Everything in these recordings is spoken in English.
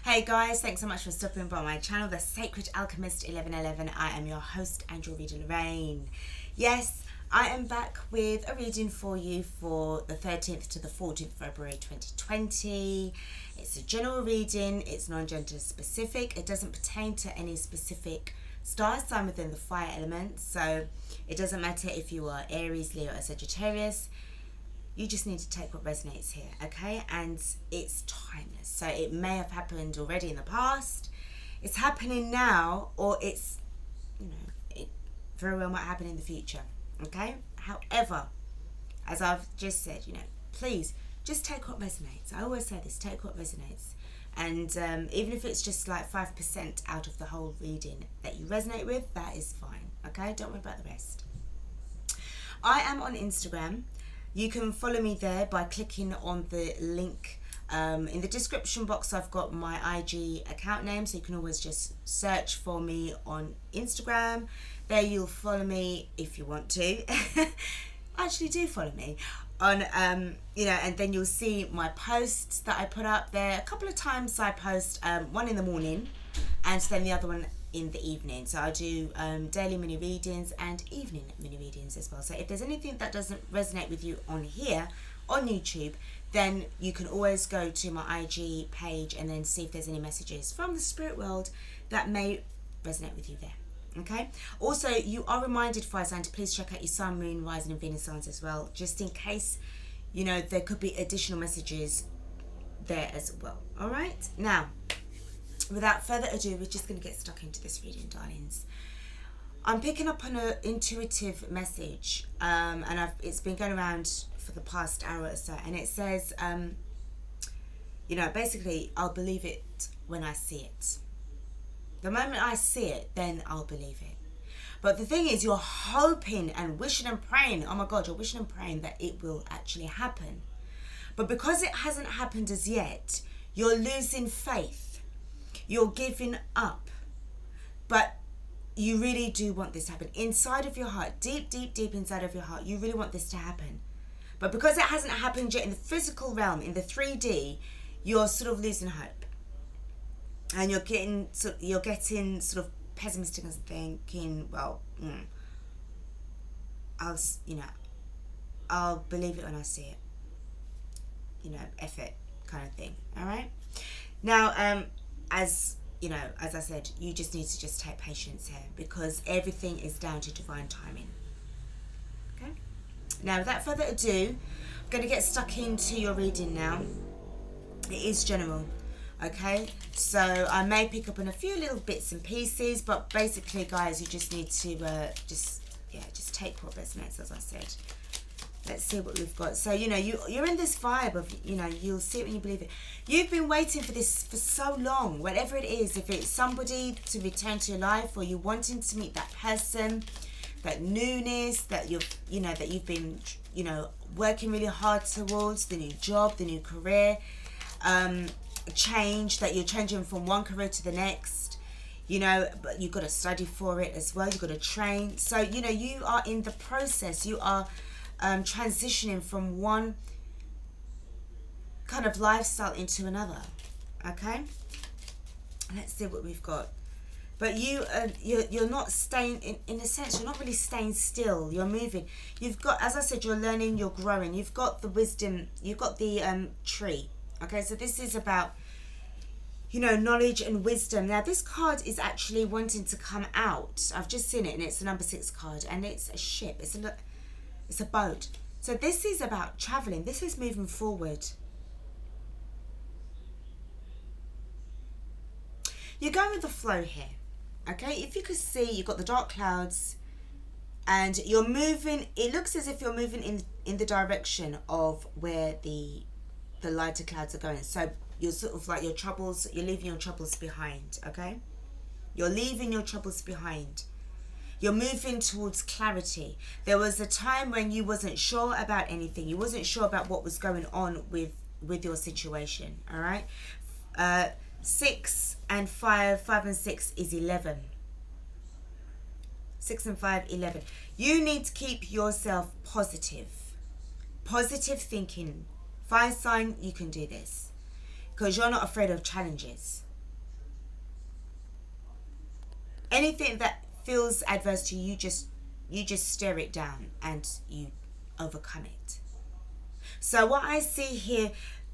Hey guys, thanks so much for stopping by my channel, The Sacred Alchemist 1111. I am your host and your reader, Lorraine. Yes, I am back with a reading for you for the 13th to the 14th of February 2020. It's a general reading, it's non-gender specific, it doesn't pertain to any specific star sign within the fire element, so it doesn't matter if you are Aries, Leo or Sagittarius. You just need to take what resonates here, okay? And it's timeless. So it may have happened already in the past. It's happening now, or it's, it very well might happen in the future, okay? However, as I've just said, please just take what resonates. I always say this, take what resonates. And even if it's just like 5% out of the whole reading that you resonate with, that is fine, okay? Don't worry about the rest. I am on Instagram. You can follow me there by clicking on the link. In the description box, I've got my IG account name, so you can always just search for me on Instagram. There you'll follow me if you want to. Actually, do follow me on, and then you'll see my posts that I put up there. A couple of times I post, one in the morning and then the other one in the evening. So I do daily mini readings and evening mini readings as well. So if there's anything that doesn't resonate with you on here on YouTube, then you can always go to my IG page and then see if there's any messages from the spirit world that may resonate with you there. Okay, also you are reminded, fire sign, to please check out your sun, moon, rising and Venus signs as well, just in case there could be additional messages there as well. All right, now without further ado, we're just going to get stuck into this reading, darlings. I'm picking up on an intuitive message, and it's been going around for the past hour or so, and it says, basically, I'll believe it when I see it. The moment I see it, then I'll believe it. But the thing is, you're hoping and wishing and praying, oh my God, you're wishing and praying that it will actually happen. But because it hasn't happened as yet, you're losing faith. You're giving up, but you really do want this to happen. Inside of your heart, deep, deep, deep inside of your heart, you really want this to happen. But because it hasn't happened yet in the physical realm, in the 3D, you're sort of losing hope. And you're getting sort of pessimistic and thinking, well, I'll believe it when I see it. F it kind of thing, all right? Now, as I said, you just need to just take patience here because everything is down to divine timing. Okay? Now, without further ado, I'm going to get stuck into your reading now. It is general, okay? So I may pick up on a few little bits and pieces, but basically, guys, you just need to just take what resonates, as I said. Let's see what we've got. So, you're in this vibe of, you'll see it when you believe it. You've been waiting for this for so long, whatever it is. If it's somebody to return to your life, or you wanting to meet that person, that newness that you've been, working really hard towards, the new job, the new career, change, that you're changing from one career to the next, but you've got to study for it as well. You've got to train. So, you are in the process. You are transitioning from one kind of lifestyle into another. Okay, let's see what we've got. But you're not staying in a sense, you're not really staying still. You're moving. You've got, as I said, you're learning, you're growing. You've got the wisdom, you've got the tree. Okay, so this is about knowledge and wisdom. Now this card is actually wanting to come out. I've just seen it, and it's the number 6 card, and it's a ship. It's a boat. So this is about traveling. This is moving forward. You're going with the flow here. Okay, if you could see, you've got the dark clouds and you're moving. It looks as if you're moving in the direction of where the lighter clouds are going. So you're sort of like you're leaving your troubles behind. Okay, you're leaving your troubles behind. You're moving towards clarity. There was a time when you wasn't sure about anything. You wasn't sure about what was going on with your situation. All right. 6 and 5, 5 and 6 is 11. 6 and 5, 11. You need to keep yourself positive. Positive thinking. Fire sign, you can do this. Because you're not afraid of challenges. anything that feels adverse to you, you just stare it down and you overcome it. So what I see here,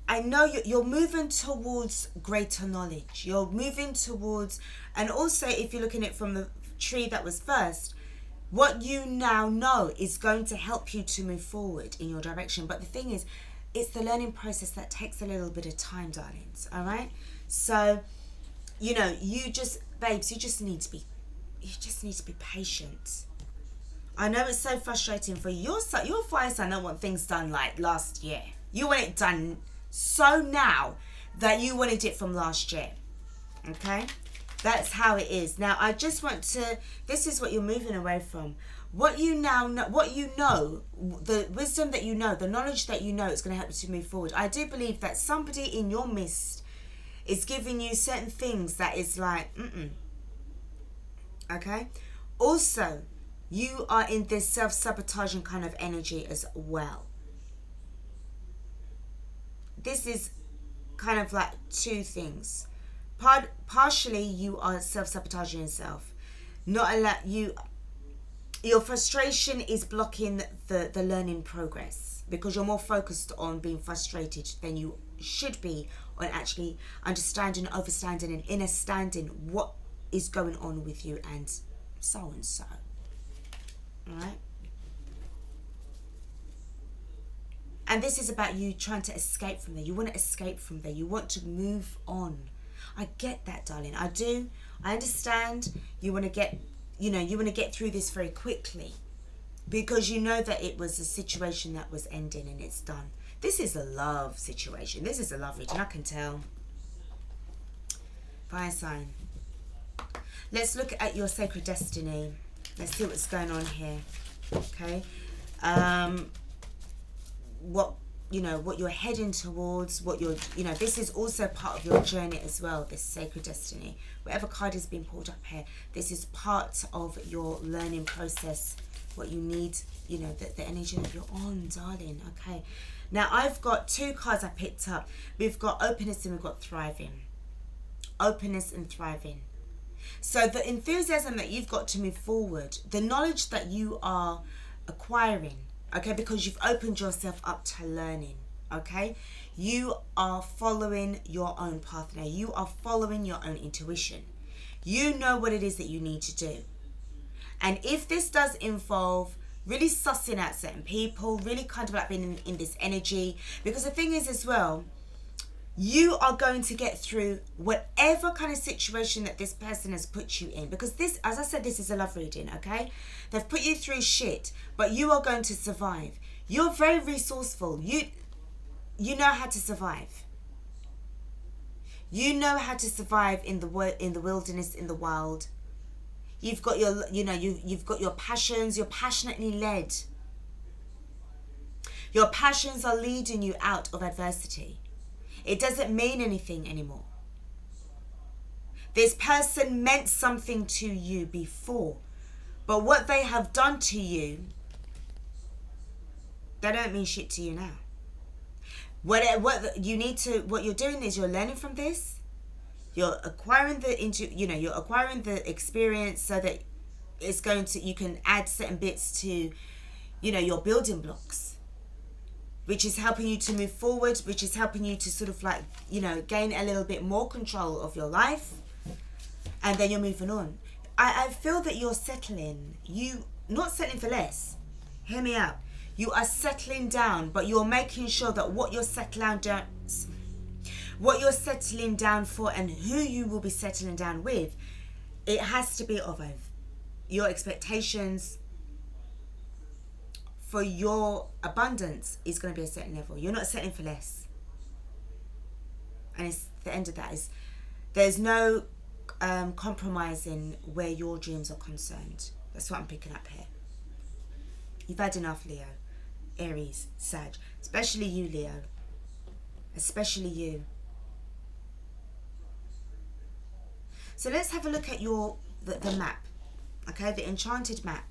I know you're moving towards greater knowledge. You're moving towards, and also if you're looking at it from the tree that was first, what you now know is going to help you to move forward in your direction. But the thing is, it's the learning process that takes a little bit of time, darlings. All right. So, you know, babes, you just need to be patient. I know it's so frustrating for you. You're a fire sign that want things done like last year. You want it done so now that you wanted it from last year. Okay? That's how it is. Now, I just want to, this is what you're moving away from. What you now know, the wisdom that you know, the knowledge that you know is going to help you to move forward. I do believe that somebody in your midst is giving you certain things that is like, okay? Also, you are in this self-sabotaging kind of energy as well. This is kind of like two things. Partially, you are self-sabotaging yourself. Your frustration is blocking the learning progress because you're more focused on being frustrated than you should be on actually understanding, overstanding, and understanding what is going on with you, and so and so. All right. And this is about you trying to escape from there. You want to escape from there. You want to move on. I get that, darling. I do. I understand. You want to get, you want to get through this very quickly because you know that it was a situation that was ending and it's done. This is a love situation. This is a love reading. I can tell. Fire sign. Let's look at your sacred destiny. Let's see what's going on here. Okay. What you're heading towards, this is also part of your journey as well, this sacred destiny. Whatever card is being pulled up here, this is part of your learning process, what you need, the energy that you're on, darling. Okay. Now, I've got two cards I picked up. We've got openness and we've got thriving. Openness and thriving. So the enthusiasm that you've got to move forward, the knowledge that you are acquiring, okay, because you've opened yourself up to learning, okay? You are following your own path now. You are following your own intuition. You know what it is that you need to do. And if this does involve really sussing out certain people, really kind of like being in this energy, because the thing is as well, you are going to get through whatever kind of situation that this person has put you in. Because this, as I said, this is a love reading, okay? They've put you through shit, but you are going to survive. You're very resourceful. You know how to survive. You know how to survive in the wilderness, in the wild. You've got your, you've got your passions. You're passionately led. Your passions are leading you out of adversity. It doesn't mean anything anymore. This person meant something to you before, but what they have done to you, they don't mean shit to you now. What you're doing is you're learning from this. You're acquiring you're acquiring the experience so that you can add certain bits to, your building blocks, which is helping you to move forward, which is helping you to sort of like, gain a little bit more control of your life. And then you're moving on. I feel that you're settling. You not settling for less. Hear me out. You are settling down, but you're making sure that what you're settling down for and who you will be settling down with, it has to be of your expectations for your abundance is going to be a certain level. You're not settling for less. And it's the end of that is there's no compromising where your dreams are concerned. That's what I'm picking up here. You've had enough, Leo, Aries, Sag, especially you, Leo, especially you. So let's have a look at the map, okay, the enchanted map.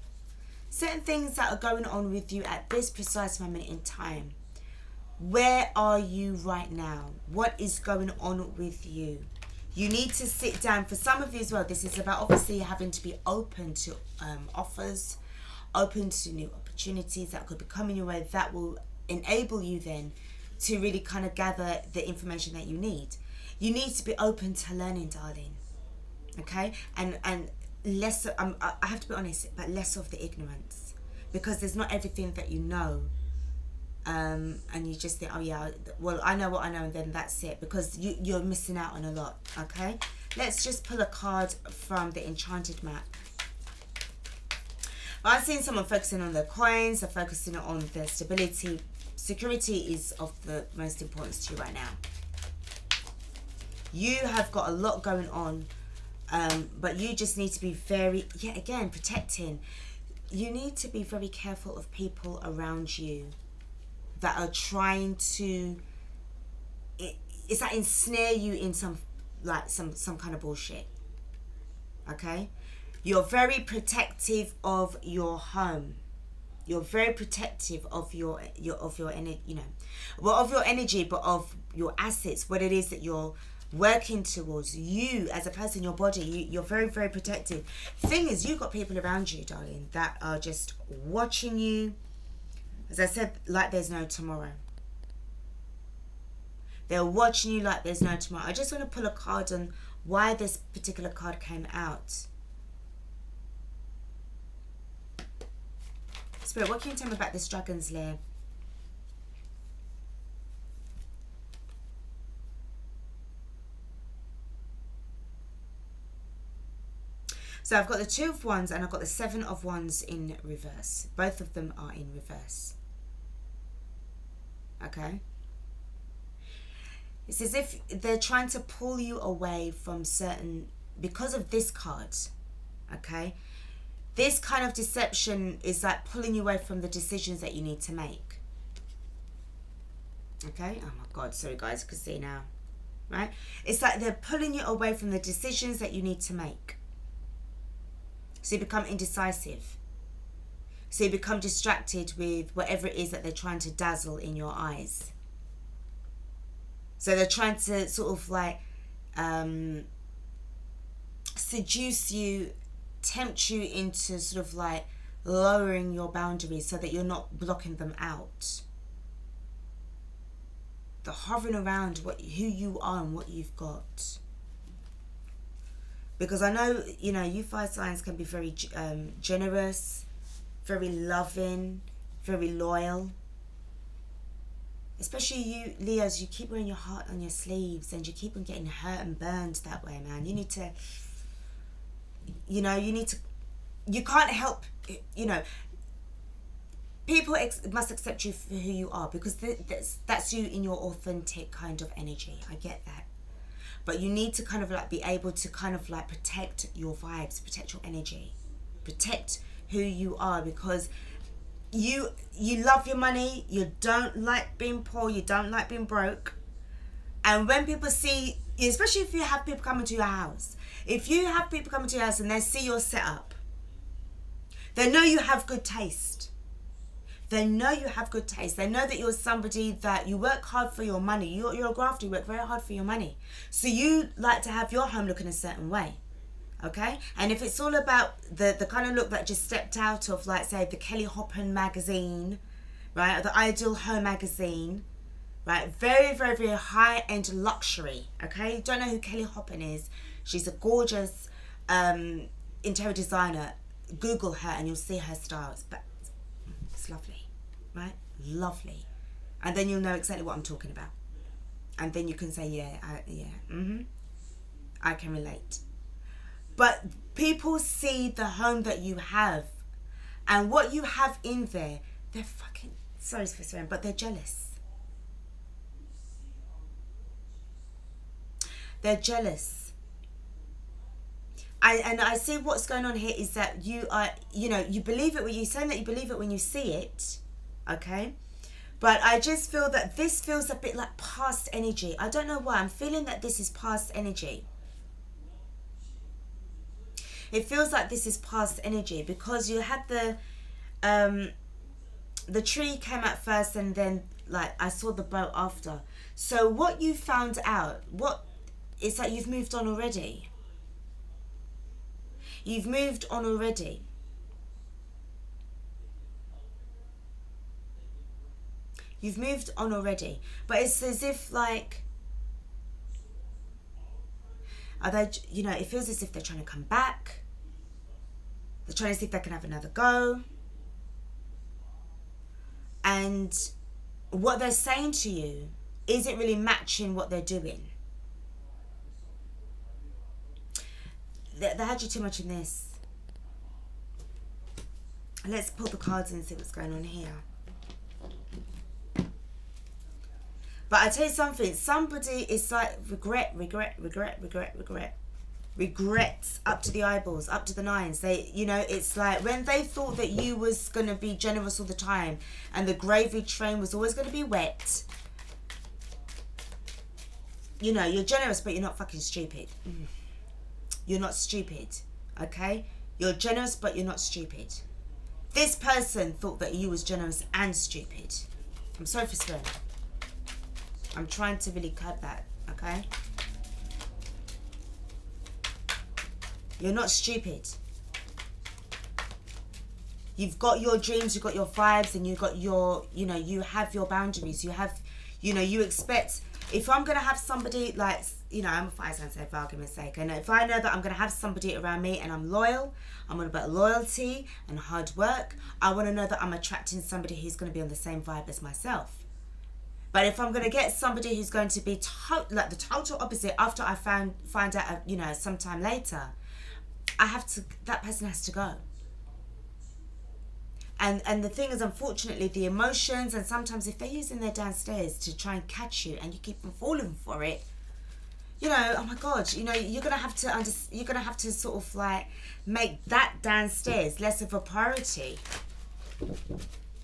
Certain things that are going on with you at this precise moment in time. Where are you right now? What is going on with you? You need to sit down. For some of you as well, this is about obviously having to be open to offers, open to new opportunities that could be coming your way, that will enable you then to really kind of gather the information that you need. You need to be open to learning, darling. Okay? And less, I have to be honest, but less of the ignorance. Because there's not everything that you know. And you just think, oh yeah, well, I know what I know, and then that's it. Because you're missing out on a lot. Okay? Let's just pull a card from the Enchanted map. I've seen someone focusing on their coins, they're focusing on their stability. Security is of the most importance to you right now. You have got a lot going on, but you just need to be very, yet again, protecting. You need to be very careful of people around you that are trying to, it's like ensnare you in some kind of bullshit. Okay? You're very protective of your home. You're very protective of your energy, you know, well, of your energy, but of your assets, what it is that you're working towards. You as a person, your body, you're very, very protective. Thing is, you've got people around you, darling, that are just watching you. As I said, like there's no tomorrow. They're watching you like there's no tomorrow. I just want to pull a card on why this particular card came out. Spirit, what can you tell me about this dragon's lair? So I've got the Two of Wands and I've got the Seven of Wands in reverse. Both of them are in reverse. Okay? It's as if they're trying to pull you away from certain, because of this card. Okay? This kind of deception is like pulling you away from the decisions that you need to make. Okay? Oh my God, sorry guys, you can see now. Right? It's like they're pulling you away from the decisions that you need to make. So you become indecisive. So you become distracted with whatever it is that they're trying to dazzle in your eyes. So they're trying to sort of like seduce you, tempt you into sort of like lowering your boundaries so that you're not blocking them out. They're hovering around who you are and what you've got. Because I know, you know, you fire signs can be very generous, very loving, very loyal. Especially you, Leos, you keep wearing your heart on your sleeves and you keep on getting hurt and burned that way, man. You need to, you know, you can't help, you know, people must accept you for who you are because that's you in your authentic kind of energy. I get that. But you need to kind of like be able to kind of like protect your vibes, protect your energy, protect who you are, because you love your money, you don't like being poor, you don't like being broke. And when people see, especially if you have people coming to your house, if you have people coming to your house and they see your setup, they know you have good taste. They know you have good taste. They know that you're somebody that you work hard for your money. You're a grafter, you work very hard for your money. So you like to have your home look in a certain way. Okay? And if it's all about the kind of look that just stepped out of, like, say, the Kelly Hoppen magazine, right? Or the Ideal Home magazine, right? Very, very, very high-end luxury, okay? Don't know who Kelly Hoppen is. She's a gorgeous interior designer. Google her and you'll see her styles. But it's lovely, right? Lovely. And then you'll know exactly what I'm talking about. And then you can say, I can relate. But people see the home that you have and what you have in there. They're fucking, sorry for swearing, but they're jealous. They're jealous. I see what's going on here is that you are, you know, you believe it when you're saying that you believe it when you see it, okay? But I just feel that this feels a bit like past energy. I don't know why. I'm feeling that this is past energy. It feels like this is past energy because you had the tree came out first and then like I saw the boat after. So what you found out, what it's like you've moved on already. You've moved on already. You've moved on already. But it's as if like, are they, you know, it feels as if they're trying to come back. They're trying to see if they can have another go. And what they're saying to you isn't really matching what they're doing. They had you too much in this. Let's pull the cards and see what's going on here. But I tell you something, somebody is like regrets up to the eyeballs, up to the nines. They, you know, it's like when they thought that you was going to be generous all the time and the gravy train was always going to be wet. You know, you're generous, but you're not fucking stupid. You're not stupid, okay? You're generous, but you're not stupid. This person thought that you was generous and stupid. I'm sorry for swearing. I'm trying to really cut that, okay? You're not stupid. You've got your dreams, you've got your vibes, and you've got your, you know, you have your boundaries. You have, you know, you expect, if I'm going to have somebody like, you know, I'm a fire sign, for argument's sake, and if I know that I'm going to have somebody around me and I'm loyal, I'm all about loyalty and hard work, I want to know that I'm attracting somebody who's going to be on the same vibe as myself. But if I'm going to get somebody who's going to be like the total opposite after I find out, you know, sometime later, I have to, that person has to go. And the thing is, unfortunately, the emotions, and sometimes if they're using their downstairs to try and catch you and you keep on falling for it, you know, oh my God, you know, you're going to have to sort of like make that downstairs less of a priority.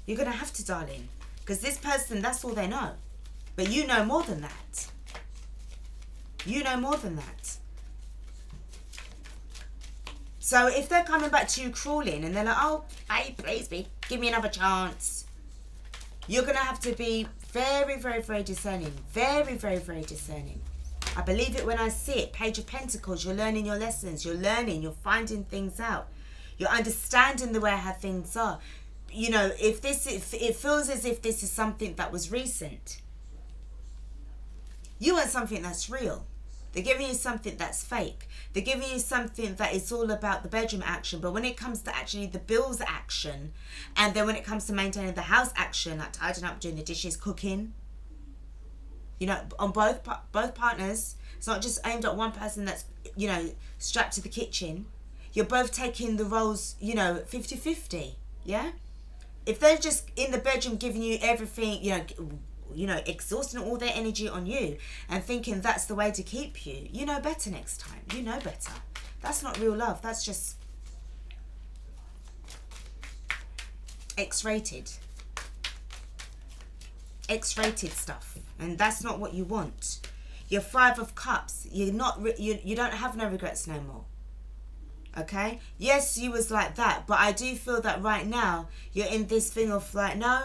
You're going to have to, darling. Because this person, that's all they know. But you know more than that. You know more than that. So if they're coming back to you crawling and they're like, oh, hey, please, give me another chance. You're going to have to be very, very, very discerning. Very, very, very discerning. I believe it when I see it. Page of Pentacles, you're learning your lessons. You're learning, you're finding things out. You're understanding the way how things are. You know, if it feels as if this is something that was recent, you want something that's real. They're giving you something that's fake. They're giving you something that is all about the bedroom action, but when it comes to actually the bills action, and then when it comes to maintaining the house action, like tidying up, doing the dishes, cooking, you know, on both partners, it's not just aimed at one person that's, you know, strapped to the kitchen. You're both taking the roles, you know, 50-50, yeah? If they're just in the bedroom giving you everything, you know, exhausting all their energy on you and thinking that's the way to keep you, you know better next time. You know better. That's not real love. That's just X-rated. X-rated stuff. And that's not what you want. You're 5 of Cups. You're not, you don't have no regrets no more. Okay, yes, you was like that, but I do feel that right now you're in this thing of like, no.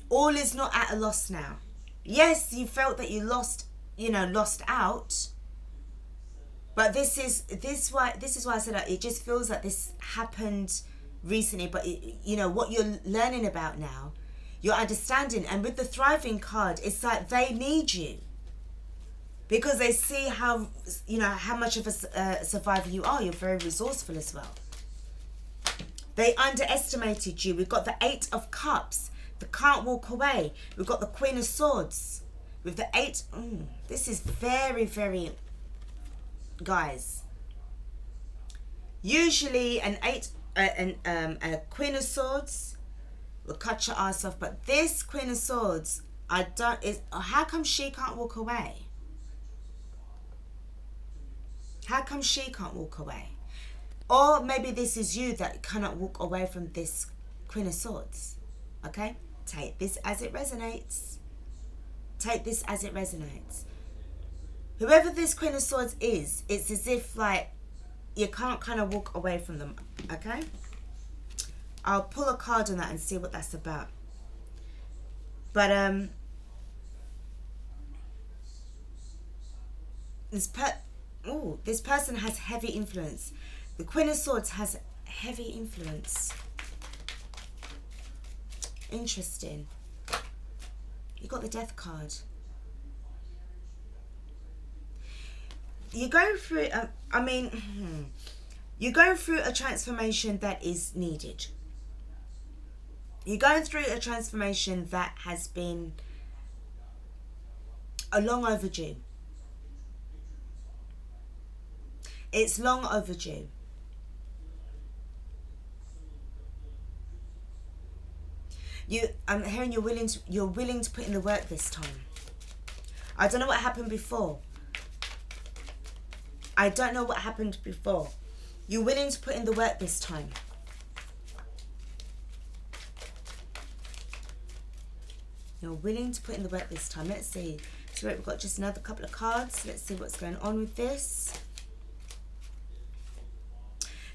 All is not at a loss now. Yes, you felt that you lost out, but this is why I said that it just feels like this happened recently. But you know what you're learning about now, you're understanding, and with the thriving card, it's like they need you. Because they see how, you know, how much of a survivor you are. You're very resourceful as well. They underestimated you. We've got the 8 of Cups. The can't walk away. We've got the Queen of Swords. With the 8. This is very, very... Guys. Usually a Queen of Swords will cut your ass off. But this Queen of Swords, how come she can't walk away? How come she can't walk away? Or maybe this is you that cannot walk away from this Queen of Swords. Okay? Take this as it resonates. Take this as it resonates. Whoever this Queen of Swords is, it's as if like you can't kind of walk away from them. Okay? I'll pull a card on that and see what that's about. But this person has heavy influence. The Queen of Swords has heavy influence. Interesting. You got the Death card. You're going through, you're going through a transformation that is needed. You're going through a transformation that has been long overdue. It's long overdue. I'm hearing you're willing to put in the work this time. I don't know what happened before. I don't know what happened before. You're willing to put in the work this time. You're willing to put in the work this time. Let's see. So we've got just another couple of cards. Let's see what's going on with this.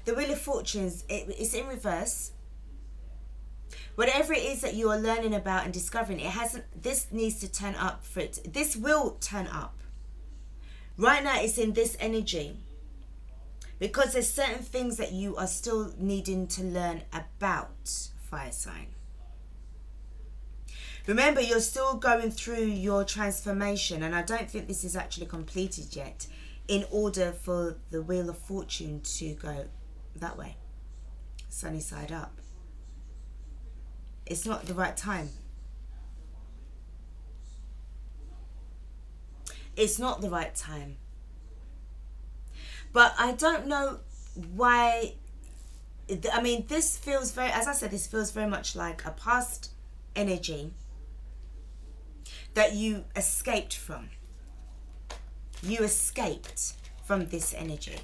The Wheel of Fortunes, it's in reverse. Whatever it is that you are learning about and discovering, this needs to turn up for it. This will turn up. Right now it's in this energy. Because there's certain things that you are still needing to learn about, fire sign. Remember, you're still going through your transformation, and I don't think this is actually completed yet, in order for the Wheel of Fortune to go that way, sunny side up. It's not the right time. It's not the right time. But I don't know why. I mean, this feels very, as I said, this feels very much like a past energy that you escaped from. You escaped from this energy.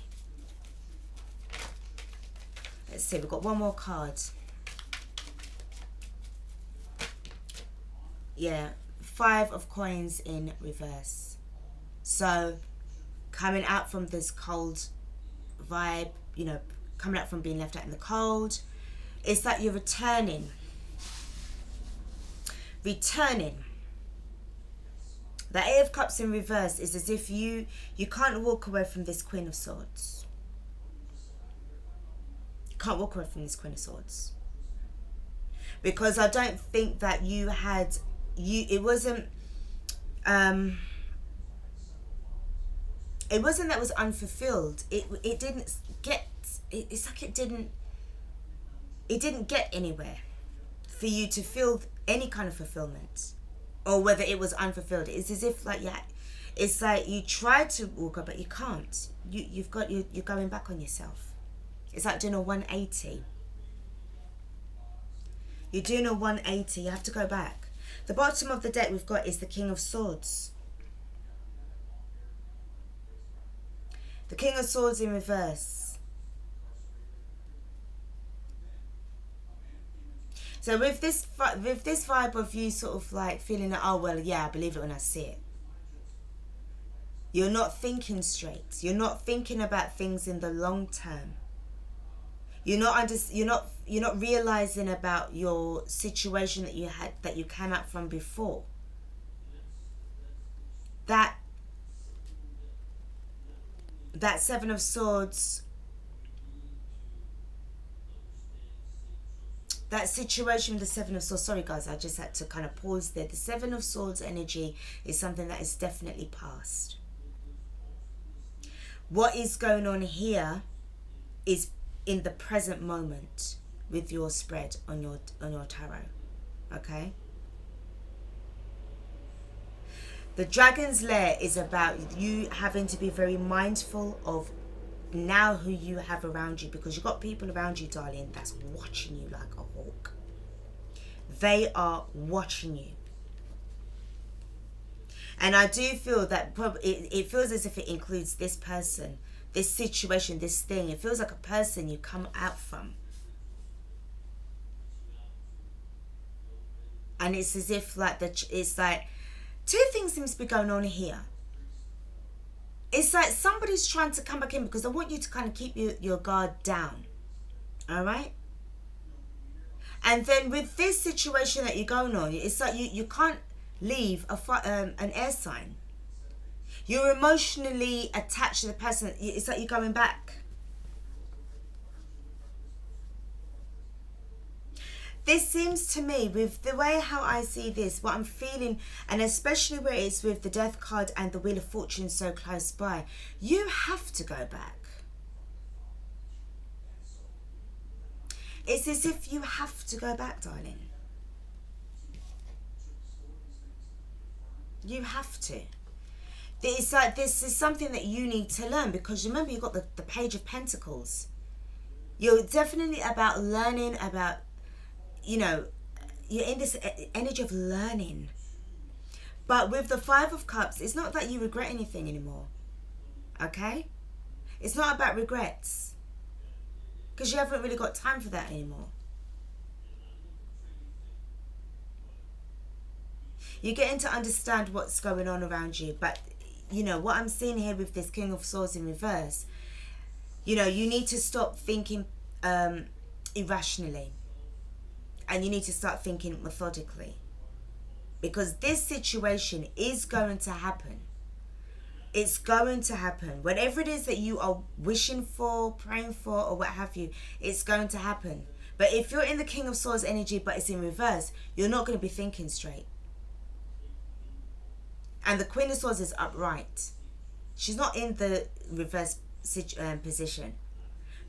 Let's see, we've got one more card. Yeah, 5 of Coins in reverse. So, coming out from this cold vibe, you know, coming out from being left out in the cold, it's that you're returning. Returning. The 8 of Cups in reverse is as if you can't walk away from this Queen of Swords. You can't walk away from this Queen of Swords. Because I don't think that you had, it wasn't that it was unfulfilled. It didn't get, it's like it didn't get anywhere for you to feel any kind of fulfillment. Or whether it was unfulfilled. It's as if like, yeah, it's like you tried to walk up but you can't. You're going back on yourself. It's like doing a 180. You're doing a 180, you have to go back. The bottom of the deck we've got is the King of Swords. The King of Swords in reverse. So with this vibe of you sort of like feeling that, oh, well, yeah, I believe it when I see it. You're not thinking straight. You're not thinking about things in the long term. You're not realizing about your situation that you came out from before. That 7 of Swords, that situation with the 7 of Swords, sorry guys, I just had to kind of pause there. The 7 of Swords energy is something that is definitely past. What is going on here is in the present moment with your spread on your tarot. Okay? The Dragon's Lair is about you having to be very mindful of now who you have around you, because you've got people around you, darling, that's watching you like a hawk. They are watching you. And I do feel that it feels as if it includes this person, this situation, this thing. It feels like a person you come out from. And it's as if like it's like two things seems to be going on here. It's like somebody's trying to come back in because they want you to kind of keep your guard down. All right? And then with this situation that you're going on, it's like you can't leave an air sign. You're emotionally attached to the person. It's like you're going back. This seems to me, with the way how I see this, what I'm feeling, and especially where it's with the Death card and the Wheel of Fortune so close by, you have to go back. It's as if you have to go back, darling. You have to. It's like this is something that you need to learn, because remember, you've got the Page of Pentacles. You're definitely about learning, about, you know, you're in this energy of learning. But with the Five of Cups, it's not that you regret anything anymore. Okay? It's not about regrets, because you haven't really got time for that anymore. You're getting to understand what's going on around you. But, you know, what I'm seeing here with this King of Swords in reverse, you know, you need to stop thinking irrationally. And you need to start thinking methodically. Because this situation is going to happen. It's going to happen. Whatever it is that you are wishing for, praying for, or what have you, it's going to happen. But if you're in the King of Swords energy, but it's in reverse, you're not going to be thinking straight. And the Queen of Swords is upright. She's not in the reverse position.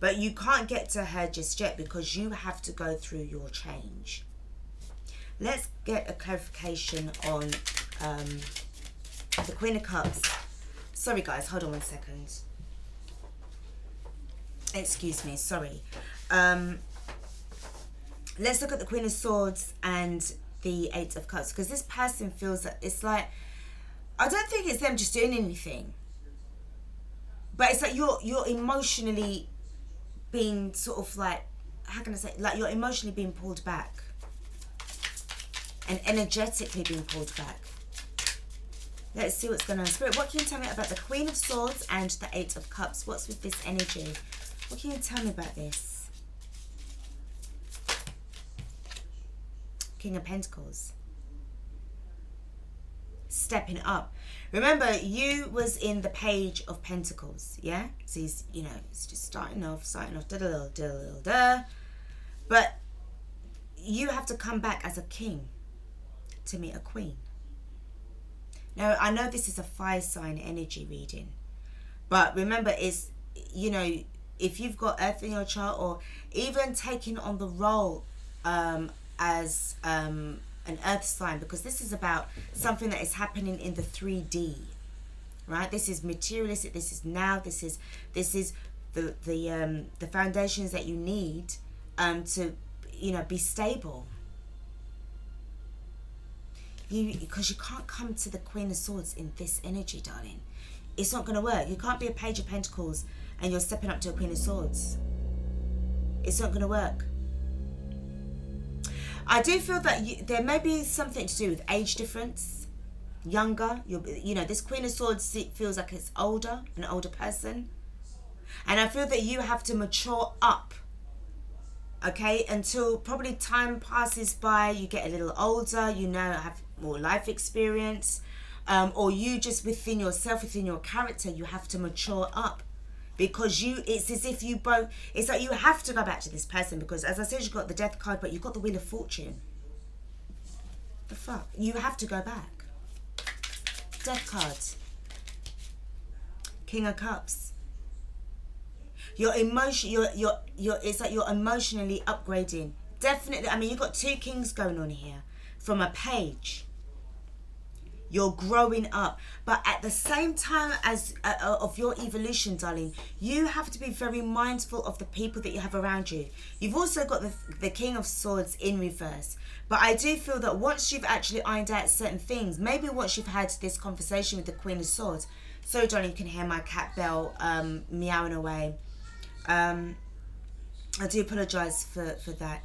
But you can't get to her just yet, because you have to go through your change. Let's get a clarification on the Queen of Cups. Sorry guys, hold on 1 second. Excuse me, sorry. Let's look at the Queen of Swords and the Eight of Cups, because this person feels that it's like, I don't think it's them just doing anything, but it's like you're emotionally being sort of like, how can I say, like you're emotionally being pulled back and energetically being pulled back. Let's see what's going on. Spirit, what can you tell me about the Queen of Swords and the Eight of Cups? What's with this energy? What can you tell me about this? King of Pentacles. Stepping up. Remember, you was in the Page of Pentacles, yeah? So he's, you know, it's just starting off, da-da-da-da-da-da. But you have to come back as a king to meet a queen. Now, I know this is a fire sign energy reading, but remember, it's, you know, if you've got Earth in your chart, or even taking on the role as an Earth sign, because this is about something that is happening in the 3D, right? This is materialistic. This is now. This is the foundations that you need to, you know, be stable. Because you can't come to the Queen of Swords in this energy, darling. It's not going to work. You can't be a Page of Pentacles and you're stepping up to a Queen of Swords. It's not going to work. I do feel that there may be something to do with age difference. Younger. You know, this Queen of Swords feels like it's older, an older person. And I feel that you have to mature up. Okay, until probably time passes by, you get a little older, you know, have more life experience, or you just within yourself, within your character, you have to mature up, because it's as if you both, it's like you have to go back to this person, because as I said, you've got the Death card, but you've got the Wheel of Fortune. The fuck? You have to go back. Death cards. King of Cups. Your emotion, it's like you're emotionally upgrading. Definitely, I mean, you've got two kings going on here. From a page, you're growing up, but at the same time as of your evolution, darling, you have to be very mindful of the people that you have around you. You've also got the King of Swords in reverse, but I do feel that once you've actually ironed out certain things, maybe once you've had this conversation with the Queen of Swords. Sorry, darling, you can hear my cat Belle meowing away. I do apologise for that.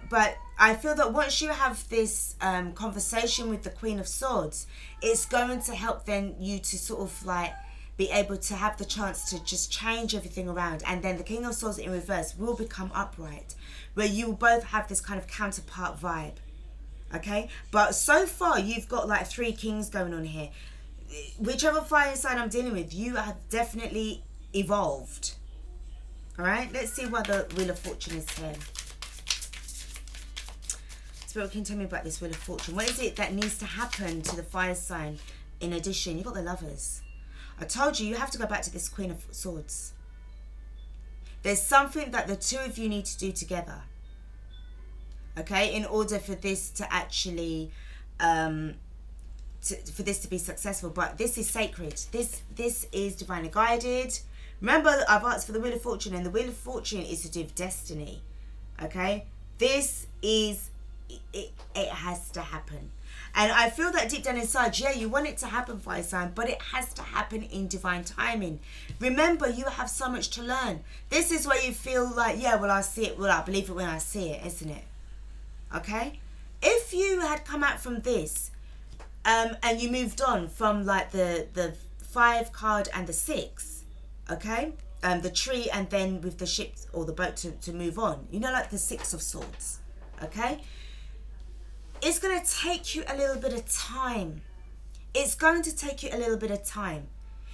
But I feel that once you have this conversation with the Queen of Swords, it's going to help then you to sort of like be able to have the chance to just change everything around. And then the King of Swords in reverse will become upright, where you will both have this kind of counterpart vibe. Okay? But so far, you've got like three kings going on here. whichever fire sign I'm dealing with, you have definitely evolved. All right, let's see what the Wheel of Fortune is here. Spirit, can you tell me about this Wheel of Fortune? What is it that needs to happen to the fire sign? In addition, you've got the Lovers. I told you, you have to go back to this Queen of Swords. There's something that the two of you need to do together. Okay, in order for this to actually, for this to be successful. But this is sacred. This is divinely guided. Remember, I've asked for the Wheel of Fortune, and the Wheel of Fortune is to do with destiny. Okay, this is, it has to happen. And I feel that deep down inside, yeah, you want it to happen, fire sign, but it has to happen in divine timing. Remember, you have so much to learn. This is where you feel like, yeah, well, I see it. Well, I believe it when I see it, isn't it? Okay? If you had come out from this, and you moved on from like the 5 card and the 6, okay? The tree, and then with the ship or the boat to move on. You know, like the 6 of Swords, okay? It's going to take you a little bit of time. It's going to take you a little bit of time.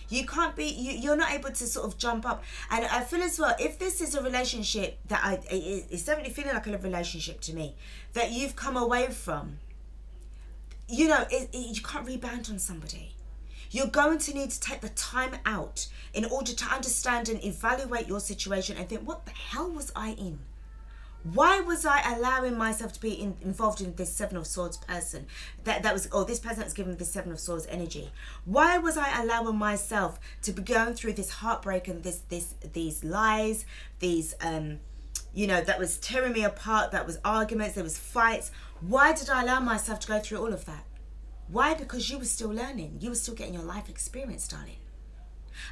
You can't be, you're not able to sort of jump up. And I feel as well, if this is a relationship that it's definitely feeling like a relationship to me, that you've come away from, you know, you can't rebound on somebody. You're going to need to take the time out in order to understand and evaluate your situation and think, what the hell was I in? Why was I allowing myself to be involved in this 7 of Swords person? This person that's given this 7 of Swords energy. Why was I allowing myself to be going through this heartbreak and these lies, these you know, that was tearing me apart, that was arguments, there was fights. Why did I allow myself to go through all of that? Why? Because you were still learning. You were still getting your life experience, darling.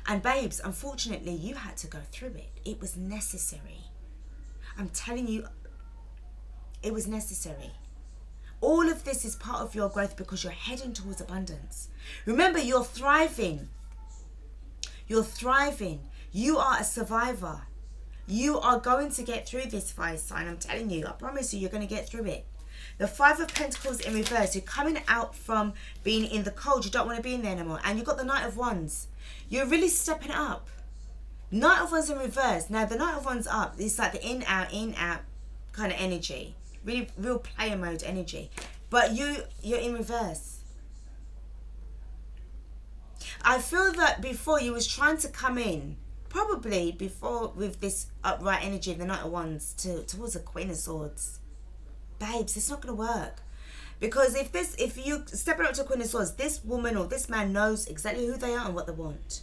And babes, unfortunately, you had to go through it. It was necessary. I'm telling you, it was necessary. All of this is part of your growth because you're heading towards abundance. Remember, you're thriving. You're thriving. You are a survivor. You are going to get through this, fire sign. I'm telling you, I promise you, you're going to get through it. The 5 of Pentacles in reverse. You're coming out from being in the cold. You don't want to be in there anymore. And you've got the Knight of Wands. You're really stepping up. Knight of Wands in reverse. Now, the Knight of Wands up, it's like the in, out kind of energy. Really, real player mode energy. But you're in reverse. I feel that before you was trying to come in, probably before with this upright energy of the Knight of Wands towards the Queen of Swords. Babes, it's not going to work. Because if you stepping up to Queen of Swords, this woman or this man knows exactly who they are and what they want.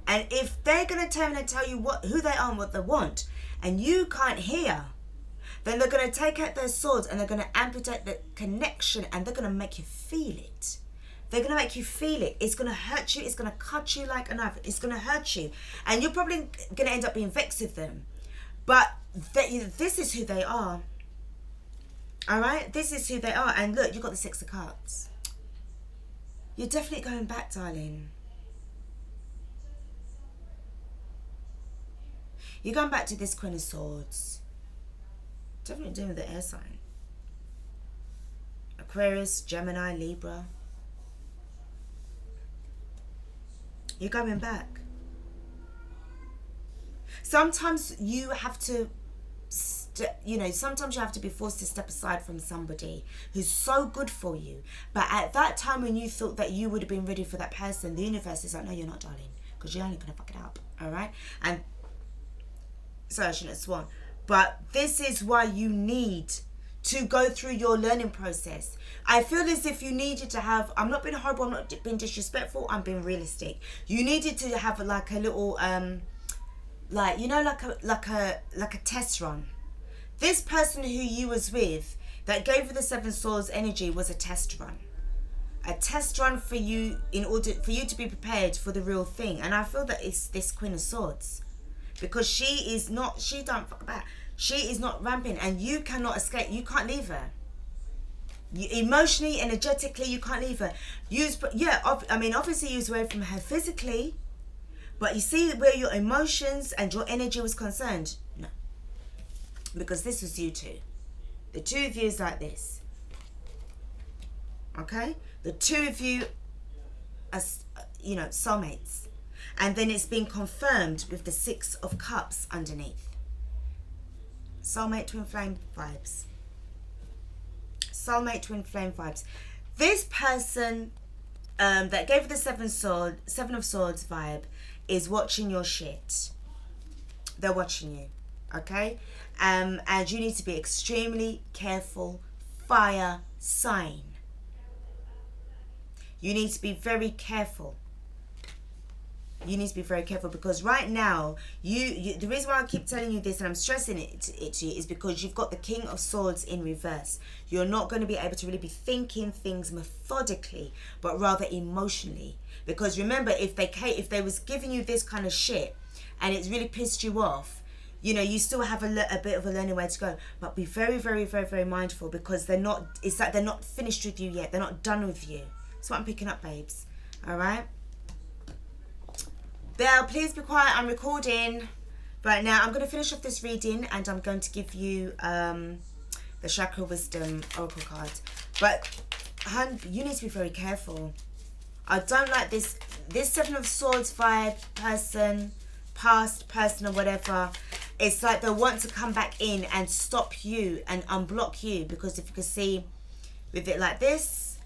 And if they're going to turn and tell you who they are and what they want, and you can't hear, then they're going to take out their swords and they're going to amputate the connection, and they're going to make you feel it. They're going to make you feel it. It's going to hurt you. It's going to cut you like a knife. It's going to hurt you. And you're probably going to end up being vexed with them. But this is who they are. All right? This is who they are. And look, you've got the 6 of Cups. You're definitely going back, darling. You're going back to this Queen of Swords. Definitely doing with the air sign. Aquarius, Gemini, Libra. You're going back. Sometimes you have to, sometimes you have to be forced to step aside from somebody who's so good for you. But at that time when you thought that you would have been ready for that person, the universe is like, no, you're not, darling. Because you're only going to fuck it up. All right? And sorry, I shouldn't have sworn. But this is why you need to go through your learning process. I feel as if you needed to have, I'm not being horrible, I'm not being disrespectful, I'm being realistic. You needed to have like a little, like a test run. This person who you was with that gave you the 7 Swords energy was a test run. A test run for you in order for you to be prepared for the real thing. And I feel that it's this Queen of Swords. Because she don't fuck about. She is not ramping, and you cannot escape. You can't leave her. Emotionally, energetically, you can't leave her. Obviously you was away from her physically, but you see where your emotions and your energy was concerned? No. Because this was you two. The two of you is like this. Okay? The two of you as, you know, soulmates. And then it's been confirmed with the 6 of Cups underneath. Soulmate twin flame vibes. Soulmate twin flame vibes. This person that gave the 7 of Swords vibe is watching your shit. They're watching you, okay? And you need to be extremely careful. Fire sign. You need to be very careful. You need to be very careful, because right now, the reason why I keep telling you this and I'm stressing it to you is because you've got the King of Swords in reverse. You're not going to be able to really be thinking things methodically, but rather emotionally. Because remember, if they was giving you this kind of shit and it's really pissed you off, you know, you still have a bit of a learning way to go. But be very, very, very, very mindful, because it's like they're not finished with you yet. They're not done with you. That's what I'm picking up, babes. All right? Belle, please be quiet. I'm recording. Right now, I'm going to finish off this reading and I'm going to give you the Chakra Wisdom Oracle card. But, hun, you need to be very careful. I don't like this 7 of Swords vibe person, past person or whatever. It's like they want to come back in and stop you and unblock you. Because if you can see with it like this,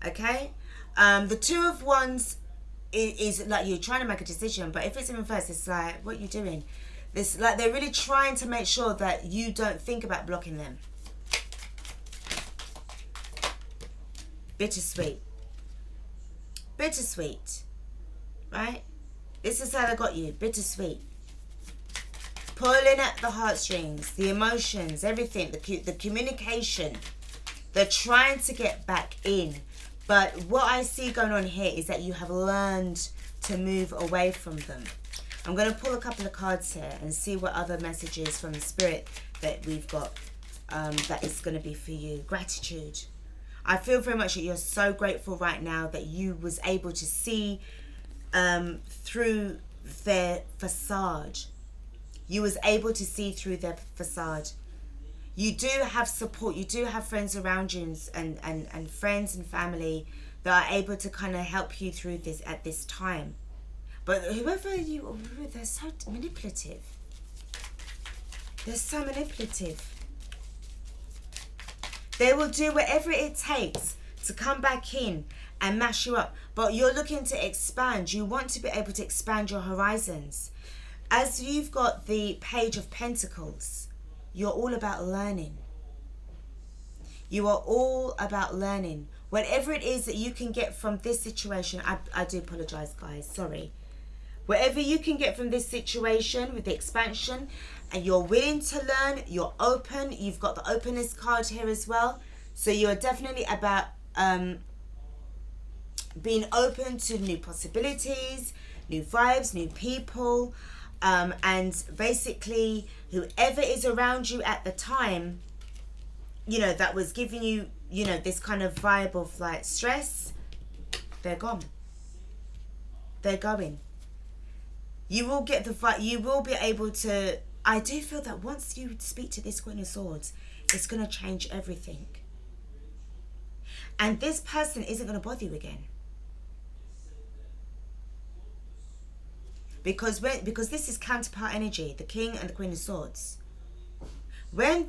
okay? The 2 of Wands is like you're trying to make a decision, but if it's in reverse, it's like, what are you doing? This, like, they're really trying to make sure that you don't think about blocking them. Bittersweet. Bittersweet. Right? This is how they got you. Bittersweet. Pulling at the heartstrings, the emotions, everything, the communication. They're trying to get back in. But what I see going on here is that you have learned to move away from them. I'm going to pull a couple of cards here and see what other messages from the spirit that we've got that is going to be for you. Gratitude. I feel very much that you're so grateful right now that you was able to see through their facade. You was able to see through their facade. You do have support. You do have friends around you and friends and family that are able to kind of help you through this at this time. But whoever you are, they're so manipulative. They're so manipulative. They will do whatever it takes to come back in and mash you up. But you're looking to expand. You want to be able to expand your horizons. As you've got the Page of Pentacles, you're all about learning. You are all about learning. Whatever it is that you can get from this situation, I do apologize, guys, sorry. Whatever you can get from this situation with the expansion, and you're willing to learn, you're open, you've got the openness card here as well. So you're definitely about being open to new possibilities, new vibes, new people, and basically whoever is around you at the time, you know, that was giving you, you know, this kind of vibe of like stress, they're gone. They're going. You will get the vibe, you will be able to, I do feel that once you speak to this Queen of Swords, it's going to change everything. And this person isn't going to bother you again. Because this is counterpart energy, the King and the Queen of Swords. When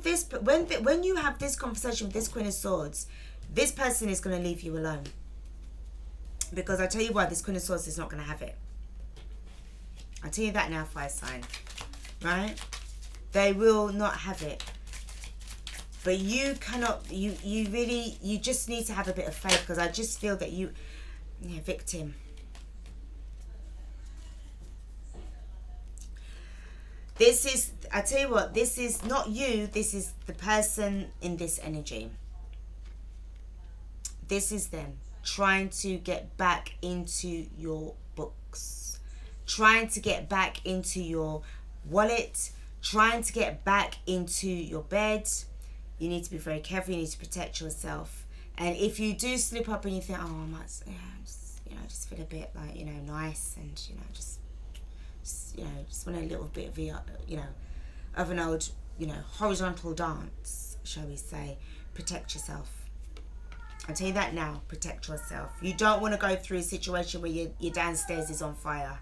you have this conversation with this Queen of Swords, this person is going to leave you alone. Because I tell you why, this Queen of Swords is not going to have it. I'll tell you that now, fire sign. Right? They will not have it. But you cannot, you just need to have a bit of faith, because I just feel that yeah, victim. This is, I tell you what, this is not you, this is the person in this energy. This is them trying to get back into your books, trying to get back into your wallet, trying to get back into your bed. You need to be very careful, you need to protect yourself. And if you do slip up and you think, oh, I might, yeah, just feel a bit like, nice, and, just want a little bit of, of an old, horizontal dance, shall we say. Protect yourself. I'll tell you that now. Protect yourself. You don't want to go through a situation where your downstairs is on fire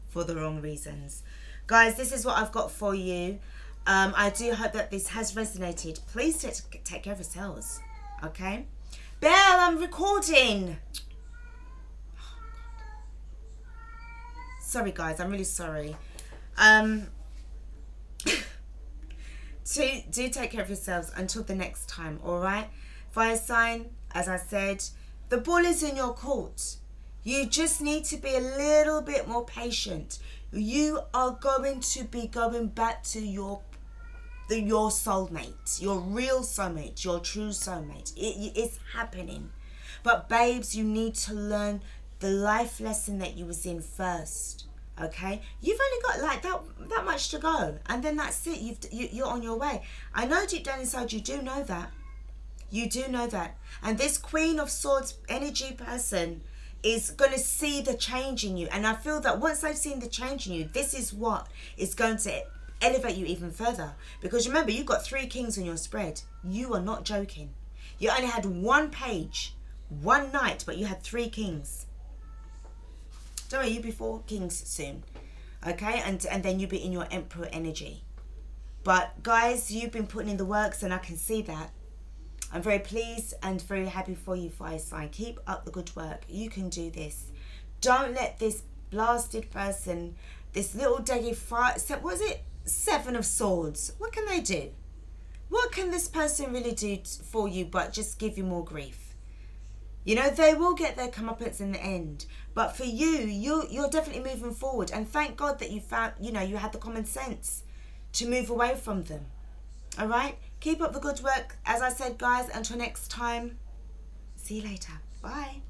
for the wrong reasons. Guys, this is what I've got for you. I do hope that this has resonated. Please take care of yourselves. Okay? Belle, I'm recording. Sorry, guys. I'm really sorry. Do take care of yourselves until the next time, all right? Fire sign, as I said, the ball is in your court. You just need to be a little bit more patient. You are going to be going back to your soulmate, your real soulmate, your true soulmate. It's happening. But babes, you need to learn the life lesson that you was in first. Okay, you've only got like that much to go, and then that's it. You're on your way. I know deep down inside you do know that. You do know that. And this Queen of Swords energy person is going to see the change in you. And I feel that once they've seen the change in you, this is what is going to elevate you even further. Because remember, you've got 3 kings on your spread. You are not joking. You only had 1 page, 1 knight, but you had 3 kings. Don't worry, you'll be 4 kings soon. Okay? And then you'll be in your emperor energy. But guys, you've been putting in the works, and I can see that. I'm very pleased and very happy for you, fire sign. Keep up the good work. You can do this. Don't let this blasted person, this little daggy fire, what is it? 7 of Swords. What can they do? What can this person really do for you but just give you more grief? You know, they will get their comeuppance in the end. But for you're definitely moving forward. And thank God that you found, you had the common sense to move away from them. All right? Keep up the good work. As I said, guys, until next time, see you later. Bye.